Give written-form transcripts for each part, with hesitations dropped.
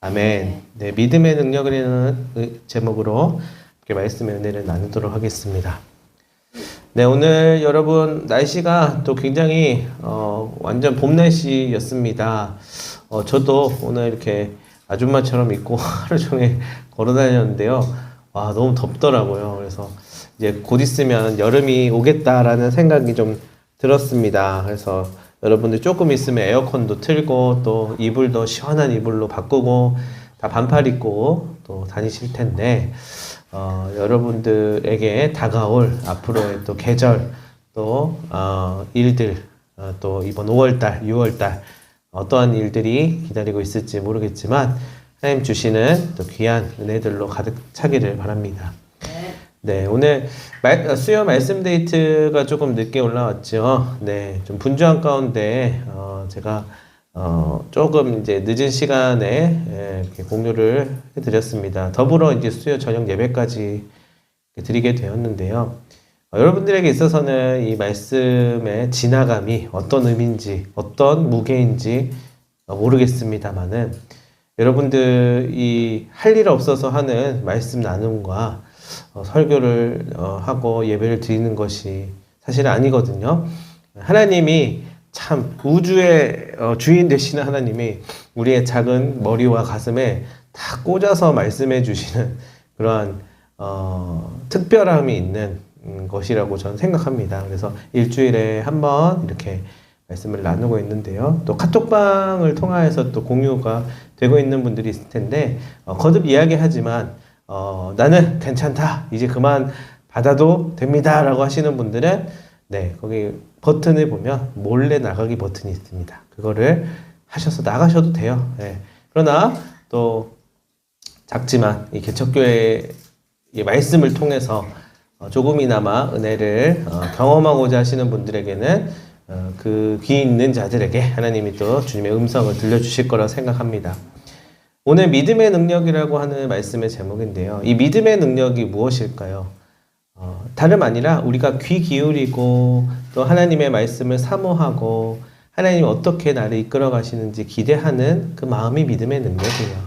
아멘. 네, 믿음의 능력이라는 제목으로 이렇게 말씀의 은혜를 나누도록 하겠습니다. 네, 오늘 여러분 날씨가 또 굉장히 완전 봄 날씨였습니다. 저도 오늘 이렇게 아줌마처럼 입고 하루 종일 걸어 다녔는데요. 와, 너무 덥더라고요. 그래서 이제 곧 있으면 여름이 오겠다라는 생각이 좀 들었습니다. 그래서 여러분들 조금 있으면 에어컨도 틀고 또 이불도 시원한 이불로 바꾸고 다 반팔 입고 또 다니실 텐데 여러분들에게 다가올 앞으로의 또 계절 또 일들 또 이번 5월달 6월달 어떠한 일들이 기다리고 있을지 모르겠지만 하나님 주시는 또 귀한 은혜들로 가득 차기를 바랍니다. 네, 오늘 수요 말씀 데이트가 조금 늦게 올라왔죠. 네, 좀 분주한 가운데 제가 조금 이제 늦은 시간에 이렇게 공유를 해드렸습니다. 더불어 이제 수요 저녁 예배까지 드리게 되었는데요. 여러분들에게 있어서는 이 말씀의 지나감이 어떤 의미인지, 어떤 무게인지 모르겠습니다만은 여러분들이 할 일 없어서 하는 말씀 나눔과 설교를 하고 예배를 드리는 것이 사실 아니거든요. 하나님이 참 우주의 주인 되시는 하나님이 우리의 작은 머리와 가슴에 다 꽂아서 말씀해 주시는 그러한 특별함이 있는 것이라고 저는 생각합니다. 그래서 일주일에 한 번 이렇게 말씀을 나누고 있는데요. 또 카톡방을 통해서 또 공유가 되고 있는 분들이 있을 텐데 거듭 이야기하지만 나는 괜찮다. 이제 그만 받아도 됩니다. 라고 하시는 분들은 네, 거기 버튼을 보면 몰래 나가기 버튼이 있습니다. 그거를 하셔서 나가셔도 돼요. 네. 그러나 또 작지만 이 개척교회의 말씀을 통해서 조금이나마 은혜를 경험하고자 하시는 분들에게는 그 귀 있는 자들에게 하나님이 또 주님의 음성을 들려주실 거라 생각합니다. 오늘 믿음의 능력이라고 하는 말씀의 제목인데요. 이 믿음의 능력이 무엇일까요? 다름 아니라 우리가 귀 기울이고 또 하나님의 말씀을 사모하고 하나님이 어떻게 나를 이끌어 가시는지 기대하는 그 마음이 믿음의 능력이에요.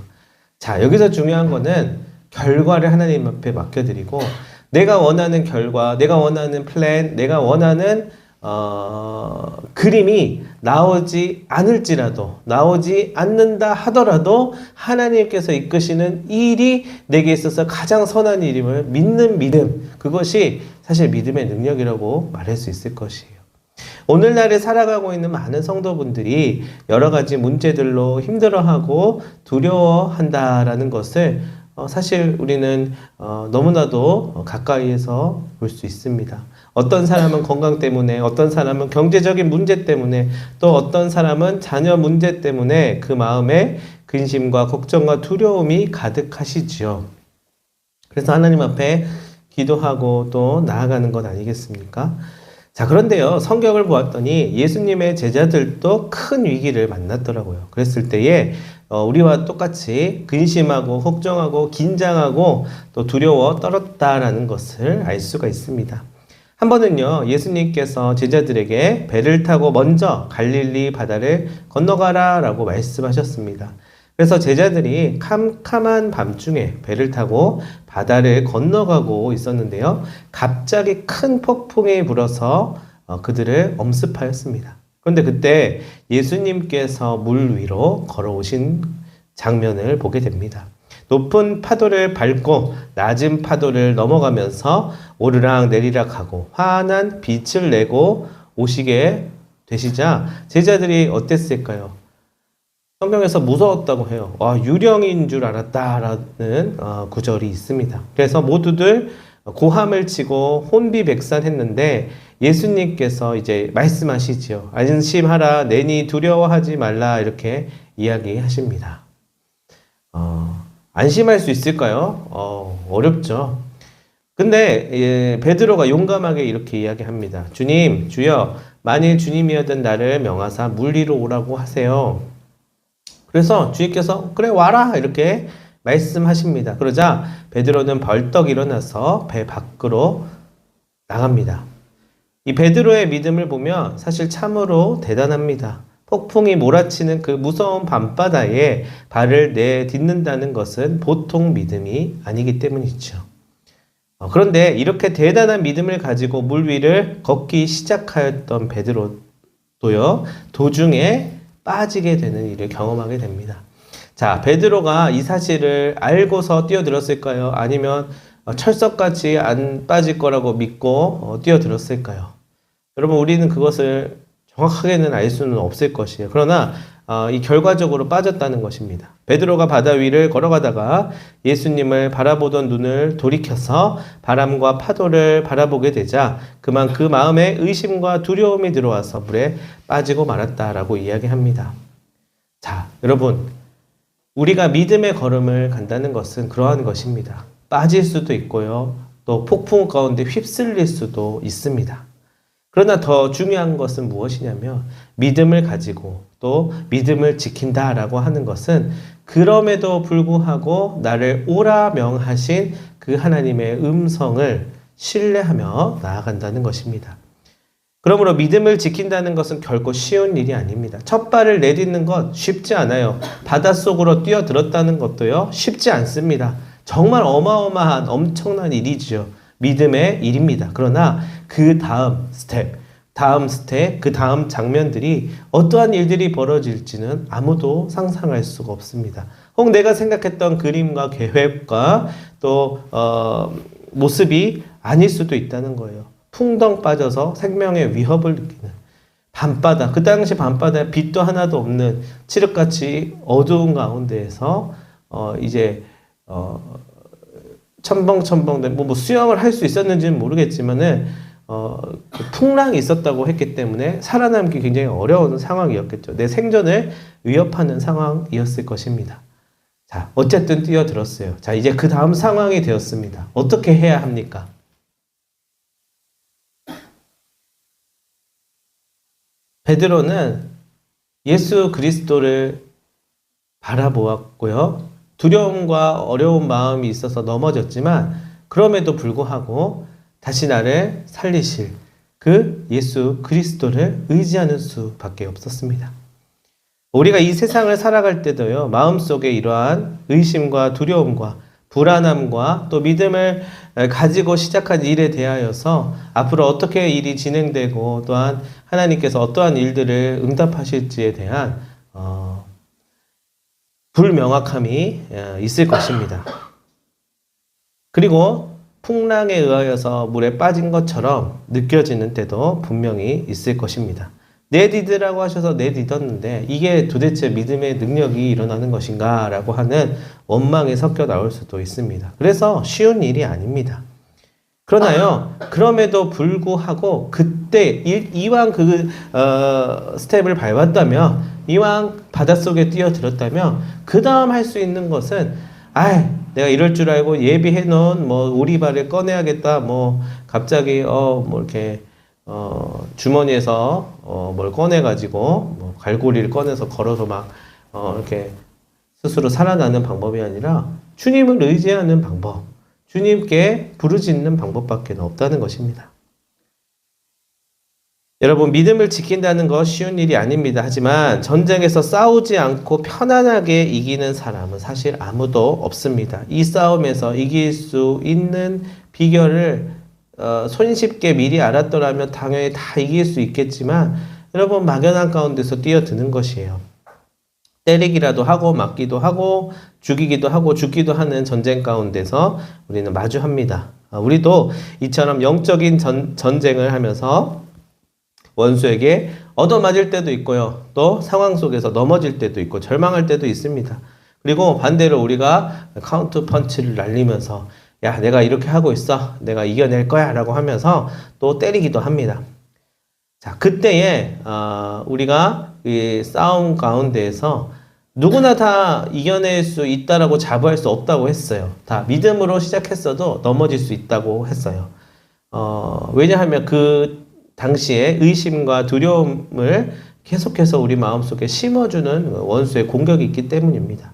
자, 여기서 중요한 거는 결과를 하나님 앞에 맡겨드리고 내가 원하는 결과, 내가 원하는 플랜, 내가 원하는 그림이 나오지 않을지라도 나오지 않는다 하더라도 하나님께서 이끄시는 일이 내게 있어서 가장 선한 일임을 믿는 믿음, 그것이 사실 믿음의 능력이라고 말할 수 있을 것이에요. 오늘날에 살아가고 있는 많은 성도분들이 여러 가지 문제들로 힘들어하고 두려워한다라는 것을 사실 우리는 너무나도 가까이에서 볼 수 있습니다. 어떤 사람은 건강 때문에, 어떤 사람은 경제적인 문제 때문에, 또 어떤 사람은 자녀 문제 때문에 그 마음에 근심과 걱정과 두려움이 가득하시지요. 그래서 하나님 앞에 기도하고 또 나아가는 것 아니겠습니까? 자, 그런데요, 성경을 보았더니 예수님의 제자들도 큰 위기를 만났더라고요. 그랬을 때에 우리와 똑같이 근심하고 걱정하고 긴장하고 또 두려워 떨었다라는 것을 알 수가 있습니다. 한 번은요, 예수님께서 제자들에게 배를 타고 먼저 갈릴리 바다를 건너가라 라고 말씀하셨습니다. 그래서 제자들이 캄캄한 밤중에 배를 타고 바다를 건너가고 있었는데요. 갑자기 큰 폭풍이 불어서 그들을 엄습하였습니다. 그런데 그때 예수님께서 물 위로 걸어오신 장면을 보게 됩니다. 높은 파도를 밟고 낮은 파도를 넘어가면서 오르락 내리락 하고 환한 빛을 내고 오시게 되시자 제자들이 어땠을까요? 성경에서 무서웠다고 해요. 유령인 줄 알았다라는 구절이 있습니다. 그래서 모두들 고함을 치고 혼비백산했는데 예수님께서 이제 말씀하시지요. 안심하라, 내니 두려워하지 말라 이렇게 이야기하십니다. 안심할 수 있을까요? 어렵죠. 근데 베드로가 용감하게 이렇게 이야기합니다. 주님, 주여, 만일 주님이었던 나를 명하사 물 위로 오라고 하세요. 그래서 주님께서 그래 와라 이렇게 말씀하십니다. 그러자 베드로는 벌떡 일어나서 배 밖으로 나갑니다. 이 베드로의 믿음을 보면 사실 참으로 대단합니다. 폭풍이 몰아치는 그 무서운 밤바다에 발을 내딛는다는 것은 보통 믿음이 아니기 때문이죠. 그런데 이렇게 대단한 믿음을 가지고 물 위를 걷기 시작하였던 베드로도요, 도중에 빠지게 되는 일을 경험하게 됩니다. 자, 베드로가 이 사실을 알고서 뛰어들었을까요? 아니면 철석같이 안 빠질 거라고 믿고 뛰어들었을까요? 여러분, 우리는 그것을 정확하게는 알 수는 없을 것이에요. 그러나 이 결과적으로 빠졌다는 것입니다. 베드로가 바다 위를 걸어가다가 예수님을 바라보던 눈을 돌이켜서 바람과 파도를 바라보게 되자 그만 그 마음에 의심과 두려움이 들어와서 물에 빠지고 말았다라고 이야기합니다. 자, 여러분, 우리가 믿음의 걸음을 간다는 것은 그러한 것입니다. 빠질 수도 있고요. 또 폭풍 가운데 휩쓸릴 수도 있습니다. 그러나 더 중요한 것은 무엇이냐면 믿음을 가지고 또 믿음을 지킨다라고 하는 것은 그럼에도 불구하고 나를 오라 명하신 그 하나님의 음성을 신뢰하며 나아간다는 것입니다. 그러므로 믿음을 지킨다는 것은 결코 쉬운 일이 아닙니다. 첫 발을 내딛는 것 쉽지 않아요. 바닷속으로 뛰어들었다는 것도요, 쉽지 않습니다. 정말 어마어마한 엄청난 일이죠. 믿음의 일입니다. 그러나 그 다음 스텝, 그 다음 장면들이 어떠한 일들이 벌어질지는 아무도 상상할 수가 없습니다. 혹 내가 생각했던 그림과 계획과 또 모습이 아닐 수도 있다는 거예요. 풍덩 빠져서 생명의 위협을 느끼는 밤바다, 그 당시 밤바다에 빛도 하나도 없는 칠흑같이 어두운 가운데에서 이제 첨벙첨벙 뭐 수영을 할 수 있었는지는 모르겠지만은 그 풍랑이 있었다고 했기 때문에 살아남기 굉장히 어려운 상황이었겠죠. 내 생존을 위협하는 상황이었을 것입니다. 자, 어쨌든 뛰어들었어요. 자, 이제 그 다음 상황이 되었습니다. 어떻게 해야 합니까? 베드로는 예수 그리스도를 바라보았고요. 두려움과 어려운 마음이 있어서 넘어졌지만 그럼에도 불구하고 다시 나를 살리실 그 예수 그리스도를 의지하는 수밖에 없었습니다. 우리가 이 세상을 살아갈 때도요, 마음속에 이러한 의심과 두려움과 불안함과 또 믿음을 가지고 시작한 일에 대하여서 앞으로 어떻게 일이 진행되고 또한 하나님께서 어떠한 일들을 응답하실지에 대한 불명확함이 있을 것입니다. 그리고 풍랑에 의하여서 물에 빠진 것처럼 느껴지는 때도 분명히 있을 것입니다. 내디드라고 하셔서 내디뎠는데 이게 도대체 믿음의 능력이 일어나는 것인가 라고 하는 원망이 섞여 나올 수도 있습니다. 그래서 쉬운 일이 아닙니다. 그러나요, 그럼에도 불구하고 그때 이왕 그 스텝을 밟았다면, 이왕 바닷속에 뛰어들었다면 그 다음 할 수 있는 것은 내가 이럴 줄 알고 예비해 놓은 뭐 오리발을 꺼내야겠다, 뭐 갑자기 뭐 이렇게 주머니에서 뭘 꺼내가지고 뭐 갈고리를 꺼내서 걸어서 막 이렇게 스스로 살아나는 방법이 아니라 주님을 의지하는 방법, 주님께 부르짖는 방법밖에 없다는 것입니다. 여러분, 믿음을 지킨다는 것 쉬운 일이 아닙니다. 하지만 전쟁에서 싸우지 않고 편안하게 이기는 사람은 사실 아무도 없습니다. 이 싸움에서 이길 수 있는 비결을 손쉽게 미리 알았더라면 당연히 다 이길 수 있겠지만 여러분, 막연한 가운데서 뛰어드는 것이에요. 때리기라도 하고 맞기도 하고 죽이기도 하고 죽기도 하는 전쟁 가운데서 우리는 마주합니다. 우리도 이처럼 영적인 전쟁을 하면서 원수에게 얻어맞을 때도 있고요. 또 상황 속에서 넘어질 때도 있고 절망할 때도 있습니다. 그리고 반대로 우리가 카운터 펀치를 날리면서 야, 내가 이렇게 하고 있어. 내가 이겨낼 거야 라고 하면서 또 때리기도 합니다. 자, 그때에 우리가 이 싸움 가운데에서 누구나 다 이겨낼 수 있다라고 자부할 수 없다고 했어요. 다 믿음으로 시작했어도 넘어질 수 있다고 했어요. 왜냐하면 그 당시에 의심과 두려움을 계속해서 우리 마음속에 심어주는 원수의 공격이 있기 때문입니다.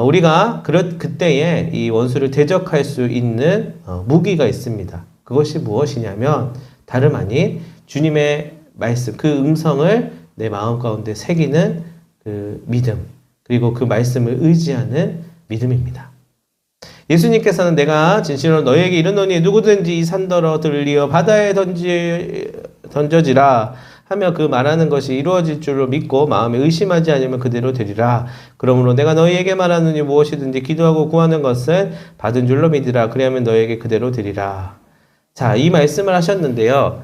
우리가 그때에 이 원수를 대적할 수 있는 무기가 있습니다. 그것이 무엇이냐면 다름 아닌 주님의 말씀, 그 음성을 내 마음 가운데 새기는 그 믿음, 그리고 그 말씀을 의지하는 믿음입니다. 예수님께서는 내가 진실로 너에게 이르노니 누구든지 이 산더러 들리어 바다에 던져지라 하며 그 말하는 것이 이루어질 줄로 믿고 마음에 의심하지 않으면 그대로 되리라. 그러므로 내가 너희에게 말하느니 무엇이든지 기도하고 구하는 것은 받은 줄로 믿으라. 그리하면 너희에게 그대로 되리라. 자, 이 말씀을 하셨는데요.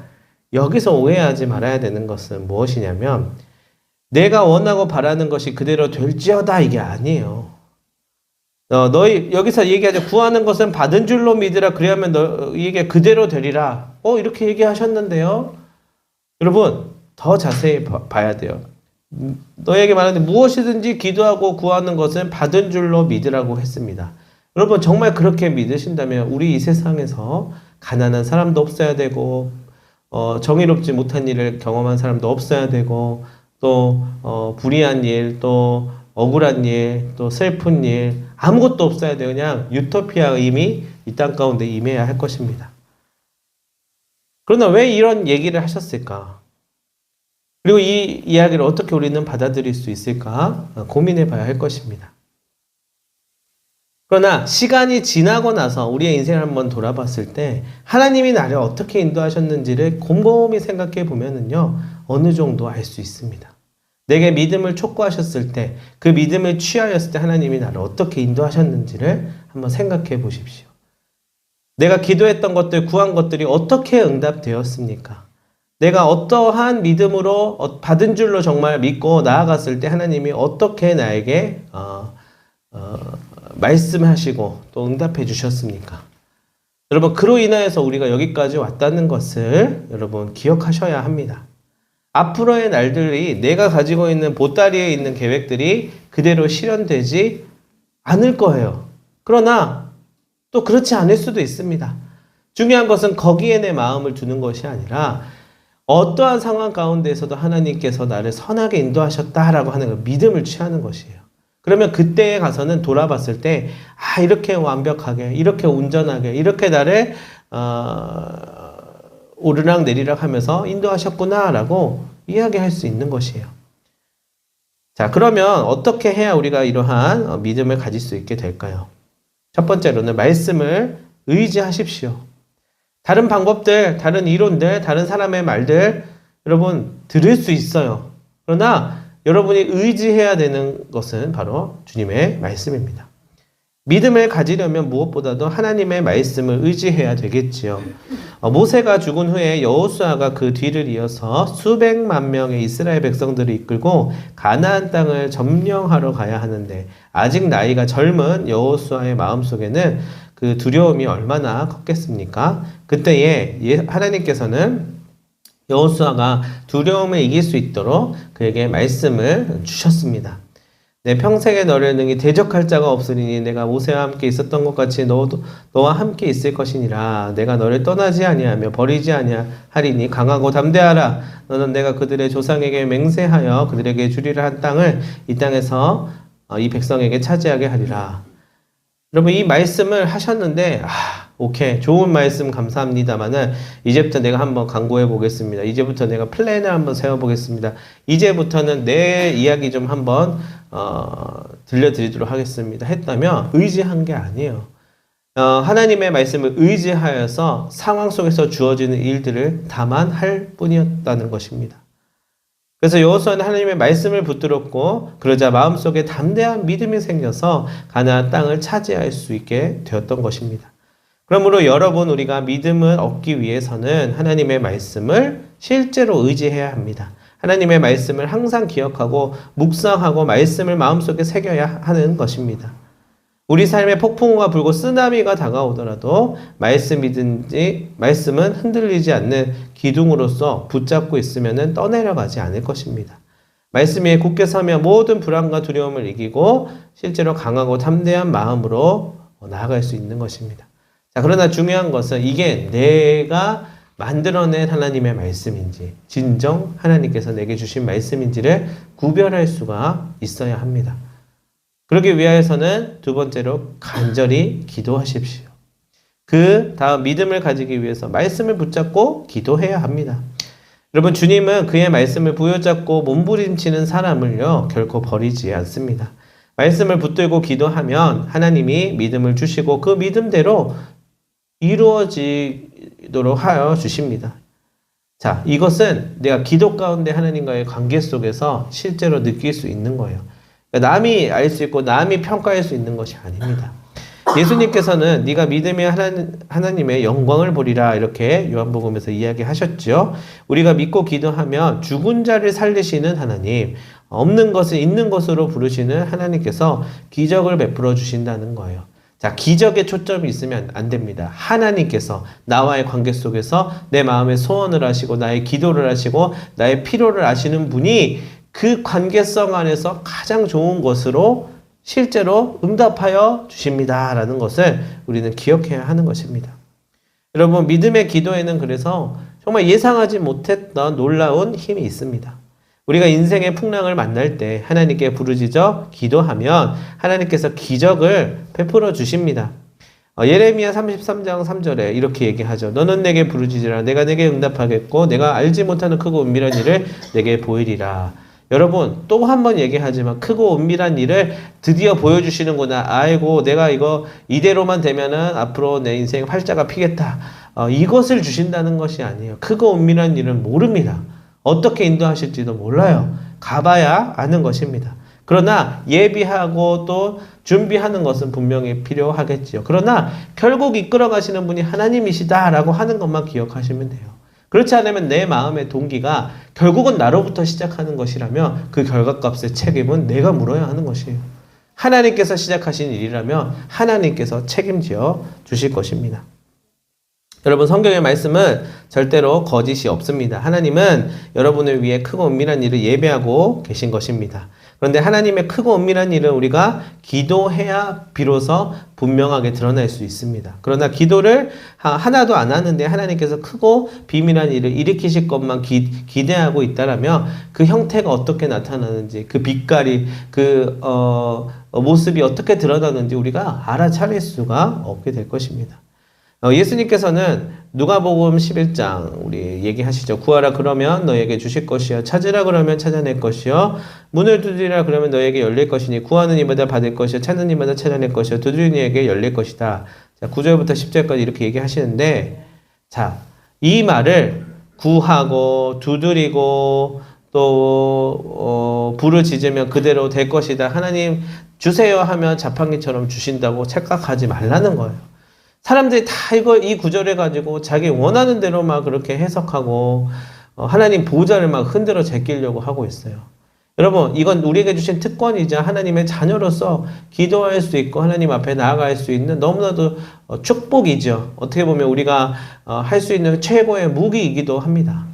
여기서 오해하지 말아야 되는 것은 무엇이냐면 내가 원하고 바라는 것이 그대로 될지어다 이게 아니에요. 너희 여기서 얘기하죠. 구하는 것은 받은 줄로 믿으라. 그리하면 너희에게 그대로 되리라. 이렇게 얘기하셨는데요. 여러분 더 자세히 봐야 돼요. 너에게 말하는데 무엇이든지 기도하고 구하는 것은 받은 줄로 믿으라고 했습니다. 여러분 정말 그렇게 믿으신다면 우리 이 세상에서 가난한 사람도 없어야 되고 정의롭지 못한 일을 경험한 사람도 없어야 되고 또 불의한 일, 또 억울한 일, 또 슬픈 일 아무것도 없어야 돼요. 그냥 유토피아의 힘이 이 땅 가운데 임해야 할 것입니다. 그러나 왜 이런 얘기를 하셨을까? 그리고 이 이야기를 어떻게 우리는 받아들일 수 있을까? 고민해 봐야 할 것입니다. 그러나 시간이 지나고 나서 우리의 인생을 한번 돌아봤을 때 하나님이 나를 어떻게 인도하셨는지를 곰곰이 생각해 보면은요, 어느 정도 알 수 있습니다. 내게 믿음을 촉구하셨을 때, 그 믿음을 취하였을 때 하나님이 나를 어떻게 인도하셨는지를 한번 생각해 보십시오. 내가 기도했던 것들, 구한 것들이 어떻게 응답되었습니까? 내가 어떠한 믿음으로 받은 줄로 정말 믿고 나아갔을 때 하나님이 어떻게 나에게 말씀하시고 또 응답해 주셨습니까? 여러분, 그로 인하여서 우리가 여기까지 왔다는 것을 여러분 기억하셔야 합니다. 앞으로의 날들이 내가 가지고 있는 보따리에 있는 계획들이 그대로 실현되지 않을 거예요. 그러나 또 그렇지 않을 수도 있습니다. 중요한 것은 거기에 내 마음을 두는 것이 아니라 어떠한 상황 가운데에서도 하나님께서 나를 선하게 인도하셨다라고 하는 걸 믿음을 취하는 것이에요. 그러면 그때에 가서는 돌아봤을 때 이렇게 완벽하게, 이렇게 온전하게, 이렇게 나를 오르락 내리락 하면서 인도하셨구나라고 이야기할 수 있는 것이에요. 자, 그러면 어떻게 해야 우리가 이러한 믿음을 가질 수 있게 될까요? 첫 번째로는 말씀을 의지하십시오. 다른 방법들, 다른 이론들, 다른 사람의 말들 여러분 들을 수 있어요. 그러나 여러분이 의지해야 되는 것은 바로 주님의 말씀입니다. 믿음을 가지려면 무엇보다도 하나님의 말씀을 의지해야 되겠지요. 모세가 죽은 후에 여호수아가 그 뒤를 이어서 수백만 명의 이스라엘 백성들을 이끌고 가나안 땅을 점령하러 가야 하는데 아직 나이가 젊은 여호수아의 마음속에는 그 두려움이 얼마나 컸겠습니까? 그때에 하나님께서는 여호수아가 두려움을 이길 수 있도록 그에게 말씀을 주셨습니다. 내 평생에 너를 능히 대적할 자가 없으리니 내가 모세와 함께 있었던 것 같이 너와 함께 있을 것이니라. 내가 너를 떠나지 아니하며 버리지 아니하리니 강하고 담대하라. 너는 내가 그들의 조상에게 맹세하여 그들에게 주리라 한 땅을 이 땅에서 이 백성에게 차지하게 하리라. 여러분, 이 말씀을 하셨는데 오케이, 좋은 말씀 감사합니다만은 이제부터 내가 한번 강구해 보겠습니다. 이제부터 내가 플랜을 한번 세워 보겠습니다. 이제부터는 내 이야기 좀 한번 들려드리도록 하겠습니다 했다면 의지한 게 아니에요. 하나님의 말씀을 의지하여서 상황 속에서 주어지는 일들을 다만 할 뿐이었다는 것입니다. 그래서 여호수아는 하나님의 말씀을 붙들었고 그러자 마음속에 담대한 믿음이 생겨서 가나안 땅을 차지할 수 있게 되었던 것입니다. 그러므로 여러분, 우리가 믿음을 얻기 위해서는 하나님의 말씀을 실제로 의지해야 합니다. 하나님의 말씀을 항상 기억하고 묵상하고 말씀을 마음속에 새겨야 하는 것입니다. 우리 삶에 폭풍우가 불고 쓰나미가 다가오더라도 말씀은 흔들리지 않는 기둥으로서 붙잡고 있으면 떠내려가지 않을 것입니다. 말씀 위에 굳게 서며 모든 불안과 두려움을 이기고 실제로 강하고 담대한 마음으로 나아갈 수 있는 것입니다. 자, 그러나 중요한 것은 이게 내가 만들어낸 하나님의 말씀인지 진정 하나님께서 내게 주신 말씀인지를 구별할 수가 있어야 합니다. 그러기 위해서는 두 번째로 간절히 기도하십시오. 그 다음 믿음을 가지기 위해서 말씀을 붙잡고 기도해야 합니다. 여러분, 주님은 그의 말씀을 부여잡고 몸부림치는 사람을요, 결코 버리지 않습니다. 말씀을 붙들고 기도하면 하나님이 믿음을 주시고 그 믿음대로 이루어지도록 하여 주십니다. 자, 이것은 내가 기도 가운데 하나님과의 관계 속에서 실제로 느낄 수 있는 거예요. 그러니까 남이 알 수 있고 남이 평가할 수 있는 것이 아닙니다. 예수님께서는 네가 믿으면 하나님의 영광을 보리라 이렇게 요한복음에서 이야기하셨죠. 우리가 믿고 기도하면 죽은 자를 살리시는 하나님, 없는 것을 있는 것으로 부르시는 하나님께서 기적을 베풀어 주신다는 거예요. 자, 기적에 초점이 있으면 안 됩니다. 하나님께서 나와의 관계 속에서 내 마음의 소원을 아시고 나의 기도를 아시고 나의 필요를 아시는 분이 그 관계성 안에서 가장 좋은 것으로 실제로 응답하여 주십니다. 라는 것을 우리는 기억해야 하는 것입니다. 여러분, 믿음의 기도에는 그래서 정말 예상하지 못했던 놀라운 힘이 있습니다. 우리가 인생의 풍랑을 만날 때 하나님께 부르짖어 기도하면 하나님께서 기적을 베풀어 주십니다. 예레미야 33장 3절에 이렇게 얘기하죠. 너는 내게 부르짖으라. 내가 내게 응답하겠고 내가 알지 못하는 크고 은밀한 일을 내게 보이리라. 여러분, 또 한 번 얘기하지만 크고 은밀한 일을 드디어 보여주시는구나. 아이고, 내가 이거 이대로만 되면은 앞으로 내 인생 활자가 피겠다. 이것을 주신다는 것이 아니에요. 크고 은밀한 일은 모릅니다. 어떻게 인도하실지도 몰라요. 가봐야 아는 것입니다. 그러나 예비하고 또 준비하는 것은 분명히 필요하겠지요. 그러나 결국 이끌어 가시는 분이 하나님이시다라고 하는 것만 기억하시면 돼요. 그렇지 않으면 내 마음의 동기가 결국은 나로부터 시작하는 것이라면 그 결과값의 책임은 내가 물어야 하는 것이에요. 하나님께서 시작하신 일이라면 하나님께서 책임지어 주실 것입니다. 여러분, 성경의 말씀은 절대로 거짓이 없습니다. 하나님은 여러분을 위해 크고 은밀한 일을 예배하고 계신 것입니다. 그런데 하나님의 크고 은밀한 일은 우리가 기도해야 비로소 분명하게 드러날 수 있습니다. 그러나 기도를 하나도 안 하는데 하나님께서 크고 비밀한 일을 일으키실 것만 기대하고 있다라면 그 형태가 어떻게 나타나는지, 그 빛깔이, 그 모습이 어떻게 드러나는지 우리가 알아차릴 수가 없게 될 것입니다. 예수님께서는 누가복음 11장 우리 얘기하시죠. 구하라 그러면 너에게 주실 것이요, 찾으라 그러면 찾아낼 것이요, 문을 두드리라 그러면 너에게 열릴 것이니 구하는 이마다 받을 것이요, 찾는 이마다 찾아낼 것이요, 두드리는 이에게 열릴 것이다. 자, 9절부터 10절까지 이렇게 얘기하시는데, 자, 이 말을 구하고 두드리고 또 부르짖으면 그대로 될 것이다, 하나님 주세요 하면 자판기처럼 주신다고 착각하지 말라는 거예요. 사람들이 다 이 구절을 가지고 자기 원하는 대로 막 그렇게 해석하고 하나님 보좌를 막 흔들어 제끼려고 하고 있어요. 여러분, 이건 우리에게 주신 특권이자 하나님의 자녀로서 기도할 수 있고 하나님 앞에 나아갈 수 있는 너무나도 축복이죠. 어떻게 보면 우리가 할 수 있는 최고의 무기이기도 합니다.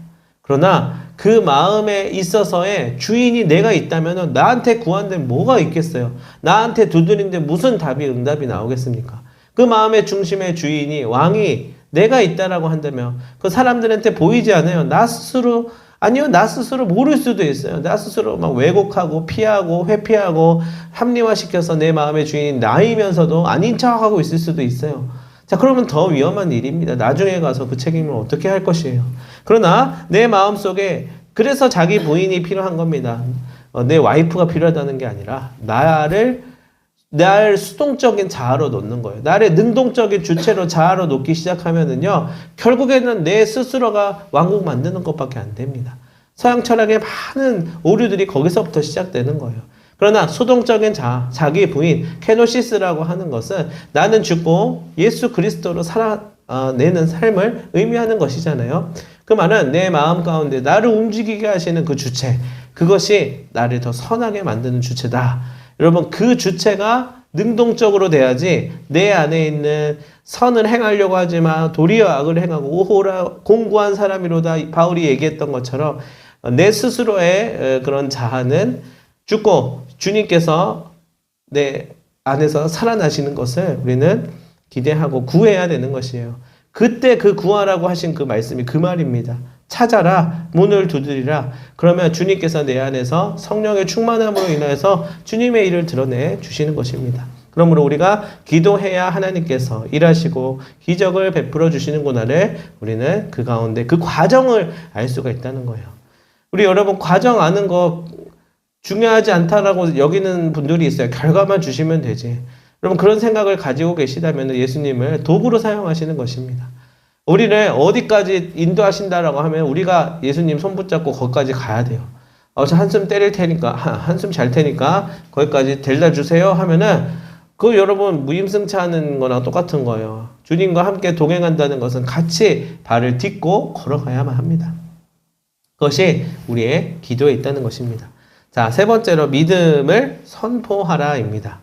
그러나 그 마음에 있어서의 주인이 내가 있다면 나한테 구한데 뭐가 있겠어요? 나한테 두드린데 무슨 응답이 나오겠습니까? 그 마음의 중심의 주인이, 왕이 내가 있다라고 한다면 그 사람들한테 보이지 않아요. 나 스스로 모를 수도 있어요. 나 스스로 막 왜곡하고 피하고 회피하고 합리화시켜서 내 마음의 주인이 나이면서도 아닌 척하고 있을 수도 있어요. 자, 그러면 더 위험한 일입니다. 나중에 가서 그 책임을 어떻게 할 것이에요. 그러나 내 마음속에, 그래서 자기 부인이 필요한 겁니다. 내 와이프가 필요하다는 게 아니라 나를 수동적인 자아로 놓는 거예요. 나를 능동적인 주체로 자아로 놓기 시작하면은요, 결국에는 내 스스로가 왕국 만드는 것밖에 안 됩니다. 서양 철학의 많은 오류들이 거기서부터 시작되는 거예요. 그러나 수동적인 자아, 자기 부인, 케노시스라고 하는 것은 나는 죽고 예수 그리스도로 살아내는 삶을 의미하는 것이잖아요. 그 말은 내 마음 가운데 나를 움직이게 하시는 그 주체, 그것이 나를 더 선하게 만드는 주체다. 여러분, 그 주체가 능동적으로 돼야지 내 안에 있는 선을 행하려고 하지만 도리어 악을 행하고 오호라 공고한 사람이로다, 바울이 얘기했던 것처럼 내 스스로의 그런 자아는 죽고 주님께서 내 안에서 살아나시는 것을 우리는 기대하고 구해야 되는 것이에요. 그때 그 구하라고 하신 그 말씀이 그 말입니다. 찾아라, 문을 두드리라. 그러면 주님께서 내 안에서 성령의 충만함으로 인해서 주님의 일을 드러내 주시는 것입니다. 그러므로 우리가 기도해야 하나님께서 일하시고 기적을 베풀어 주시는구나를 우리는 그 가운데 그 과정을 알 수가 있다는 거예요. 우리 여러분 과정 아는 거 중요하지 않다라고 여기는 분들이 있어요. 결과만 주시면 되지. 여러분 그런 생각을 가지고 계시다면 예수님을 도구로 사용하시는 것입니다. 우리를 어디까지 인도하신다라고 하면 우리가 예수님 손 붙잡고 거기까지 가야 돼요. 저 한숨 때릴 테니까, 한숨 잘 테니까 거기까지 데려다 주세요 하면은 그 여러분 무임승차하는 거랑 똑같은 거예요. 주님과 함께 동행한다는 것은 같이 발을 딛고 걸어가야만 합니다. 그것이 우리의 기도에 있다는 것입니다. 자, 세 번째로 믿음을 선포하라입니다.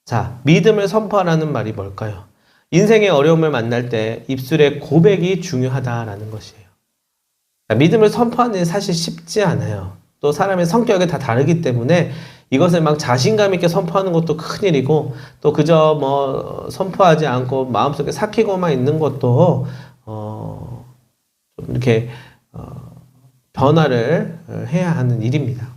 자, 믿음을 선포하라는 말이 뭘까요? 인생의 어려움을 만날 때 입술의 고백이 중요하다라는 것이에요. 자, 믿음을 선포하는 게 사실 쉽지 않아요. 또 사람의 성격이 다 다르기 때문에 이것을 막 자신감 있게 선포하는 것도 큰일이고 또 그저 뭐 선포하지 않고 마음속에 삭히고만 있는 것도 좀 이렇게 변화를 해야 하는 일입니다.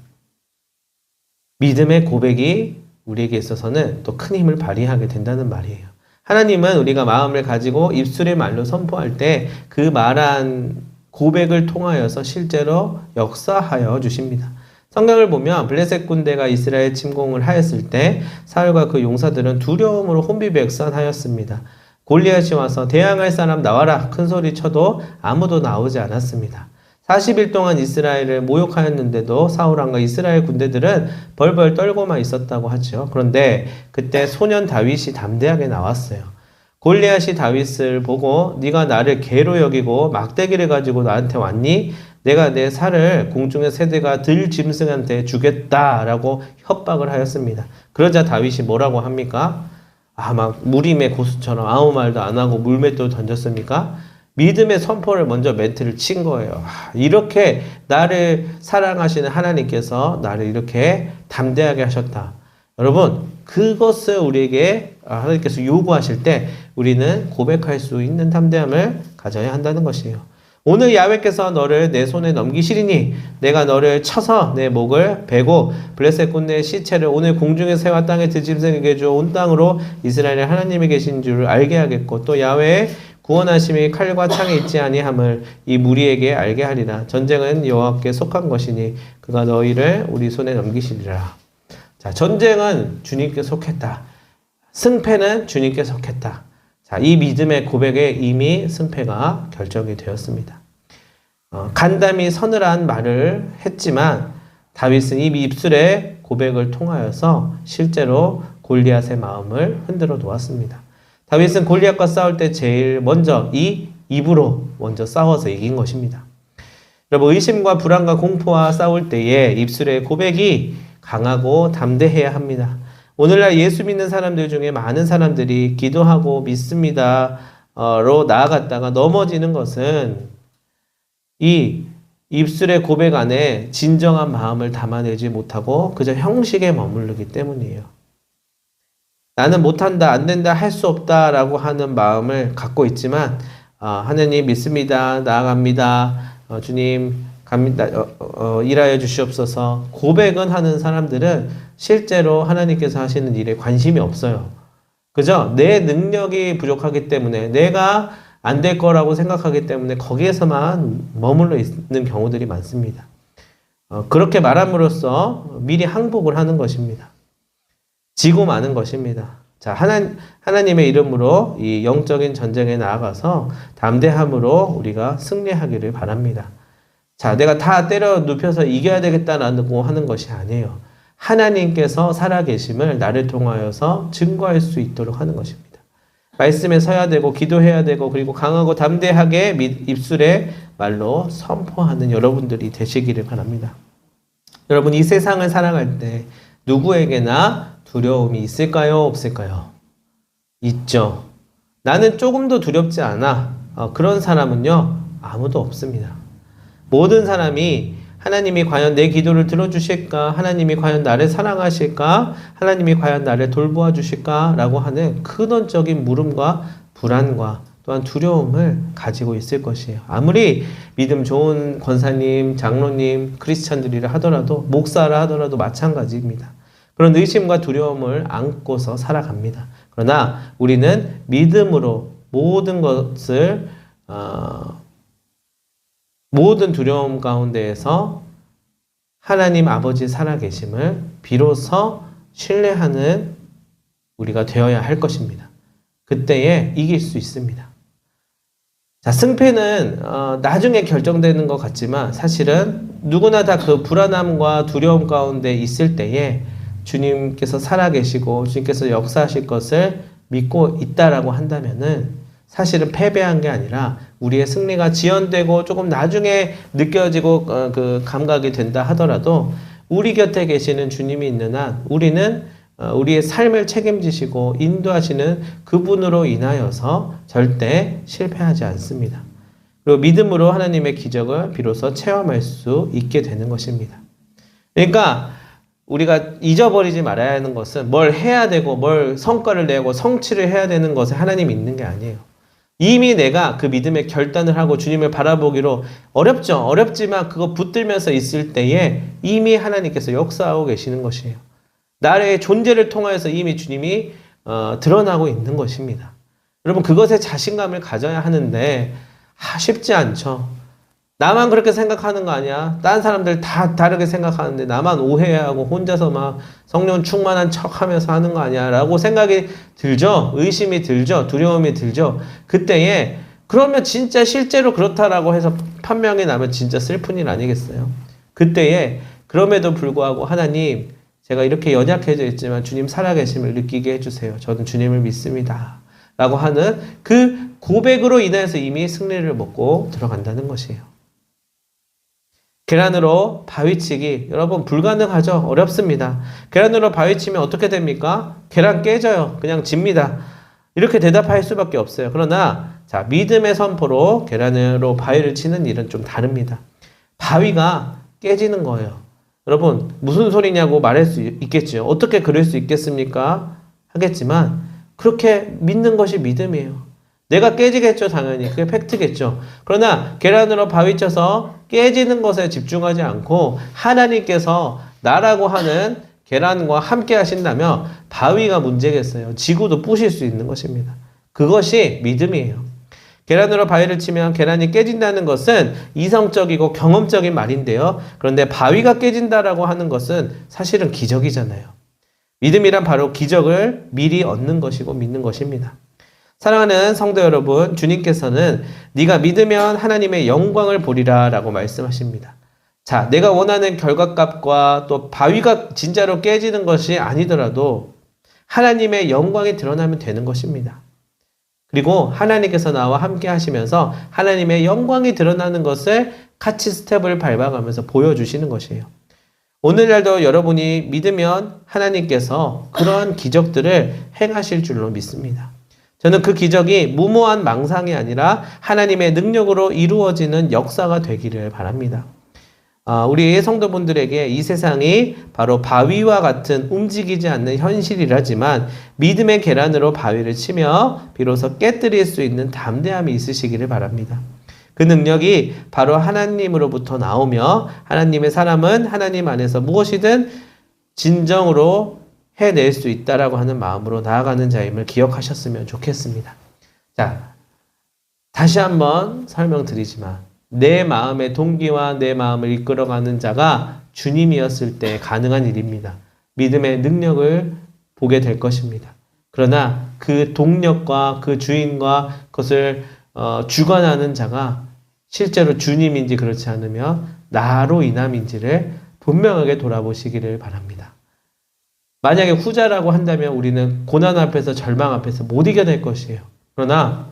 믿음의 고백이 우리에게 있어서는 또 큰 힘을 발휘하게 된다는 말이에요. 하나님은 우리가 마음을 가지고 입술의 말로 선포할 때 그 말한 고백을 통하여서 실제로 역사하여 주십니다. 성경을 보면 블레셋 군대가 이스라엘 침공을 하였을 때 사울과 그 용사들은 두려움으로 혼비백산하였습니다. 골리앗이 와서 대항할 사람 나와라 큰 소리 쳐도 아무도 나오지 않았습니다. 40일 동안 이스라엘을 모욕하였는데도 사울왕과 이스라엘 군대들은 벌벌 떨고만 있었다고 하죠. 그런데 그때 소년 다윗이 담대하게 나왔어요. 골리앗이 다윗을 보고 네가 나를 개로 여기고 막대기를 가지고 나한테 왔니? 내가 내 살을 공중의 새들과 들짐승한테 주겠다라고 협박을 하였습니다. 그러자 다윗이 뭐라고 합니까? 막 무림의 고수처럼 아무 말도 안 하고 물맷돌 던졌습니까? 믿음의 선포를 먼저 멘트를 친 거예요. 이렇게 나를 사랑하시는 하나님께서 나를 이렇게 담대하게 하셨다. 여러분, 그것을 우리에게 하나님께서 요구하실 때 우리는 고백할 수 있는 담대함을 가져야 한다는 것이에요. 오늘 야훼께서 너를 내 손에 넘기시리니 내가 너를 쳐서 내 목을 베고 블레셋 군대의 시체를 오늘 공중의 새와 땅의 들짐승에게 줘 온 땅으로 이스라엘의 하나님이 계신 줄을 알게 하겠고 또 야훼의 구원하심이 칼과 창에 있지 아니함을 이 무리에게 알게 하리라. 전쟁은 여호와께 속한 것이니 그가 너희를 우리 손에 넘기시리라. 자, 전쟁은 주님께 속했다. 승패는 주님께 속했다. 자, 이 믿음의 고백에 이미 승패가 결정이 되었습니다. 간담이 서늘한 말을 했지만 다윗은 이 입술의 고백을 통하여서 실제로 골리앗의 마음을 흔들어 놓았습니다. 다윗은 골리앗과 싸울 때 제일 먼저 이 입으로 먼저 싸워서 이긴 것입니다. 여러분, 의심과 불안과 공포와 싸울 때에 입술의 고백이 강하고 담대해야 합니다. 오늘날 예수 믿는 사람들 중에 많은 사람들이 기도하고 믿습니다로 나아갔다가 넘어지는 것은 이 입술의 고백 안에 진정한 마음을 담아내지 못하고 그저 형식에 머무르기 때문이에요. 나는 못한다, 안 된다, 할 수 없다라고 하는 마음을 갖고 있지만 하나님 믿습니다, 나아갑니다, 주님 갑니다, 일하여 주시옵소서 고백은 하는 사람들은 실제로 하나님께서 하시는 일에 관심이 없어요. 그죠? 내 능력이 부족하기 때문에 내가 안 될 거라고 생각하기 때문에 거기에서만 머물러 있는 경우들이 많습니다. 그렇게 말함으로써 미리 항복을 하는 것입니다. 지고 마는 것입니다. 자, 하나님의 이름으로 이 영적인 전쟁에 나아가서 담대함으로 우리가 승리하기를 바랍니다. 자, 내가 다 때려 눕혀서 이겨야 되겠다라고 하는 것이 아니에요. 하나님께서 살아계심을 나를 통하여서 증거할 수 있도록 하는 것입니다. 말씀에 서야 되고 기도해야 되고 그리고 강하고 담대하게 입술에 말로 선포하는 여러분들이 되시기를 바랍니다. 여러분, 이 세상을 살아갈 때 누구에게나 두려움이 있을까요? 없을까요? 있죠. 나는 조금도 두렵지 않아. 그런 사람은요, 아무도 없습니다. 모든 사람이 하나님이 과연 내 기도를 들어주실까? 하나님이 과연 나를 사랑하실까? 하나님이 과연 나를 돌보아 주실까? 라고 하는 근원적인 물음과 불안과 또한 두려움을 가지고 있을 것이에요. 아무리 믿음 좋은 권사님, 장로님, 크리스찬들이라 하더라도 목사라 하더라도 마찬가지입니다. 그런 의심과 두려움을 안고서 살아갑니다. 그러나 우리는 믿음으로 모든 것을 모든 두려움 가운데에서 하나님 아버지 살아계심을 비로소 신뢰하는 우리가 되어야 할 것입니다. 그때에 이길 수 있습니다. 자, 승패는 나중에 결정되는 것 같지만 사실은 누구나 다 그 불안함과 두려움 가운데 있을 때에 주님께서 살아계시고 주님께서 역사하실 것을 믿고 있다라고 한다면은 사실은 패배한 게 아니라 우리의 승리가 지연되고 조금 나중에 느껴지고 그 감각이 된다 하더라도 우리 곁에 계시는 주님이 있는 한 우리는 우리의 삶을 책임지시고 인도하시는 그분으로 인하여서 절대 실패하지 않습니다. 그리고 믿음으로 하나님의 기적을 비로소 체험할 수 있게 되는 것입니다. 그러니까 우리가 잊어버리지 말아야 하는 것은 뭘 해야 되고 뭘 성과를 내고 성취를 해야 되는 것에 하나님이 있는 게 아니에요. 이미 내가 그 믿음의 결단을 하고 주님을 바라보기로 어렵죠. 어렵지만 그거 붙들면서 있을 때에 이미 하나님께서 역사하고 계시는 것이에요. 나의 존재를 통하여서 이미 주님이 드러나고 있는 것입니다. 여러분 그것에 자신감을 가져야 하는데 쉽지 않죠. 나만 그렇게 생각하는 거 아니야? 다른 사람들 다 다르게 생각하는데 나만 오해하고 혼자서 막 성령 충만한 척 하면서 하는 거 아니야? 라고 생각이 들죠? 의심이 들죠? 두려움이 들죠? 그때에 그러면 진짜 실제로 그렇다라고 해서 판명이 나면 진짜 슬픈 일 아니겠어요? 그때에 그럼에도 불구하고 하나님 제가 이렇게 연약해져 있지만 주님 살아계심을 느끼게 해주세요. 저는 주님을 믿습니다. 라고 하는 그 고백으로 인해서 이미 승리를 먹고 들어간다는 것이에요. 계란으로 바위치기 여러분 불가능하죠. 어렵습니다. 계란으로 바위치면 어떻게 됩니까? 계란 깨져요. 그냥 집니다. 이렇게 대답할 수밖에 없어요. 그러나 자 믿음의 선포로 계란으로 바위를 치는 일은 좀 다릅니다. 바위가 깨지는 거예요. 여러분 무슨 소리냐고 말할 수 있겠죠. 어떻게 그럴 수 있겠습니까? 하겠지만 그렇게 믿는 것이 믿음이에요. 내가 깨지겠죠. 당연히. 그게 팩트겠죠. 그러나 계란으로 바위 쳐서 깨지는 것에 집중하지 않고 하나님께서 나라고 하는 계란과 함께 하신다면 바위가 문제겠어요. 지구도 부실 수 있는 것입니다. 그것이 믿음이에요. 계란으로 바위를 치면 계란이 깨진다는 것은 이성적이고 경험적인 말인데요. 그런데 바위가 깨진다라고 하는 것은 사실은 기적이잖아요. 믿음이란 바로 기적을 미리 얻는 것이고 믿는 것입니다. 사랑하는 성도 여러분, 주님께서는 네가 믿으면 하나님의 영광을 보리라 라고 말씀하십니다. 자, 내가 원하는 결과값과 또 바위가 진짜로 깨지는 것이 아니더라도 하나님의 영광이 드러나면 되는 것입니다. 그리고 하나님께서 나와 함께 하시면서 하나님의 영광이 드러나는 것을 같이 스텝을 밟아가면서 보여주시는 것이에요. 오늘날도 여러분이 믿으면 하나님께서 그러한 기적들을 행하실 줄로 믿습니다. 저는 그 기적이 무모한 망상이 아니라 하나님의 능력으로 이루어지는 역사가 되기를 바랍니다. 우리 성도분들에게 이 세상이 바로 바위와 같은 움직이지 않는 현실이라지만 믿음의 계란으로 바위를 치며 비로소 깨뜨릴 수 있는 담대함이 있으시기를 바랍니다. 그 능력이 바로 하나님으로부터 나오며 하나님의 사람은 하나님 안에서 무엇이든 진정으로 해낼 수 있다라고 하는 마음으로 나아가는 자임을 기억하셨으면 좋겠습니다. 자, 다시 한번 설명드리지만 내 마음의 동기와 내 마음을 이끌어가는 자가 주님이었을 때 가능한 일입니다. 믿음의 능력을 보게 될 것입니다. 그러나 그 동력과 그 주인과 그것을 주관하는 자가 실제로 주님인지 그렇지 않으면 나로 인함인지를 분명하게 돌아보시기를 바랍니다. 만약에 후자라고 한다면 우리는 고난 앞에서 절망 앞에서 못 이겨낼 것이에요. 그러나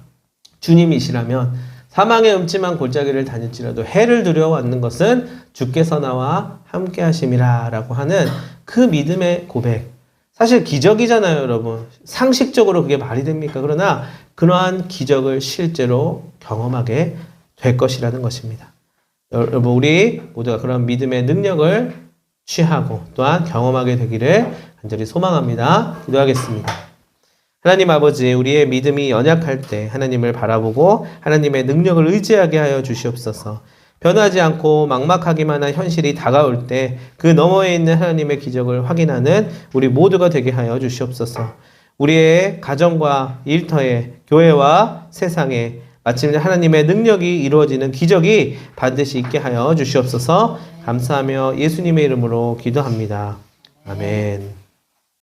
주님이시라면 사망의 음침한 골짜기를 다닐지라도 해를 두려워하는 것은 주께서 나와 함께 하심이라 라고 하는 그 믿음의 고백. 사실 기적이잖아요, 여러분. 상식적으로 그게 말이 됩니까? 그러나 그러한 기적을 실제로 경험하게 될 것이라는 것입니다. 여러분, 우리 모두가 그런 믿음의 능력을 취하고 또한 경험하게 되기를 간절히 소망합니다. 기도하겠습니다. 하나님 아버지, 우리의 믿음이 연약할 때 하나님을 바라보고 하나님의 능력을 의지하게 하여 주시옵소서. 변하지 않고 막막하기만 한 현실이 다가올 때 그 너머에 있는 하나님의 기적을 확인하는 우리 모두가 되게 하여 주시옵소서. 우리의 가정과 일터에, 교회와 세상에 마침내 하나님의 능력이 이루어지는 기적이 반드시 있게 하여 주시옵소서. 감사하며 예수님의 이름으로 기도합니다. 아멘.